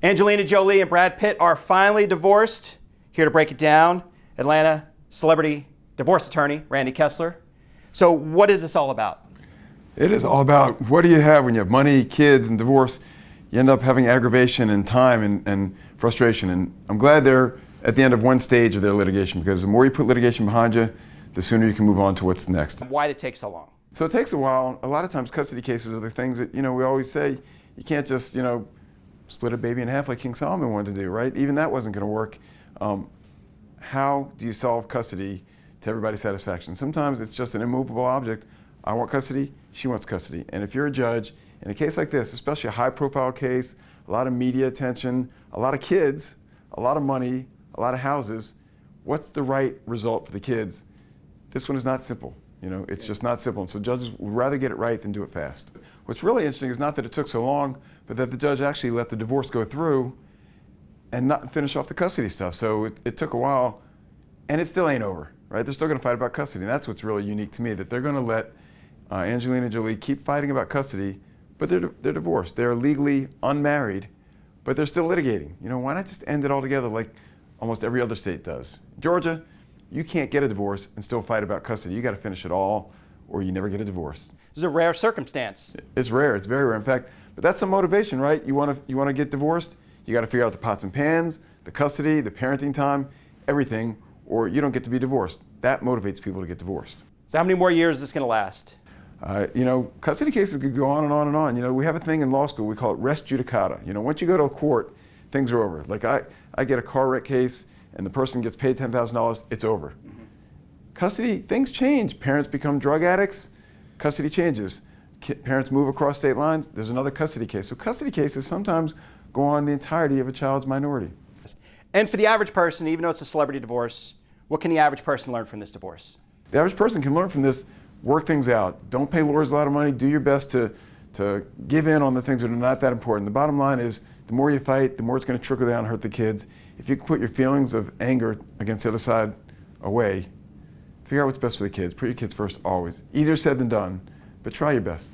Angelina Jolie and Brad Pitt are finally divorced. Here to break it down, Atlanta celebrity divorce attorney Randy Kessler. So what is this all about? It is all about what do you have when you have money, kids, and divorce. You end up having aggravation and time and frustration. And I'm glad they're at the end of one stage of their litigation, because the more you put litigation behind you, the sooner you can move on to what's next. Why did it take so long? So it takes a while. A lot of times custody cases are the things that, we always say, you can't just, split a baby in half like King Solomon wanted to do, right? Even that wasn't going to work. How do you solve custody to everybody's satisfaction? Sometimes it's just an immovable object. I want custody, she wants custody. And if you're a judge, in a case like this, especially a high-profile case, a lot of media attention, a lot of kids, a lot of money, a lot of houses, what's the right result for the kids? This one is not simple. It's just not simple. And so judges would rather get it right than do it fast. What's really interesting is not that it took so long, but that the judge actually let the divorce go through and not finish off the custody stuff. So it took a while, and it still ain't over, right? They're still going to fight about custody. And that's what's really unique to me, that they're going to let Angelina Jolie keep fighting about custody, but they're divorced. They're legally unmarried, but they're still litigating. Why not just end it all together like almost every other state does? Georgia, you can't get a divorce and still fight about custody. You got to finish it all, or you never get a divorce. This is a rare circumstance. It's rare. It's very rare. In fact, but that's the motivation, right? You want to get divorced. You got to figure out the pots and pans, the custody, the parenting time, everything, or you don't get to be divorced. That motivates people to get divorced. So how many more years is this going to last? Custody cases could go on and on and on. We have a thing in law school, we call it res judicata. Once you go to a court, things are over. Like I get a car wreck case and the person gets paid $10,000, it's over. Mm-hmm. Custody, things change. Parents become drug addicts, custody changes. Parents move across state lines, there's another custody case. So custody cases sometimes go on the entirety of a child's minority. And for the average person, even though it's a celebrity divorce, what can the average person learn from this divorce? The average person can learn from this: work things out. Don't pay lawyers a lot of money. Do your best to give in on the things that are not that important. The bottom line is, the more you fight, the more it's going to trickle down and hurt the kids. If you can put your feelings of anger against the other side away, figure out what's best for the kids. Put your kids first always. Easier said than done, but try your best.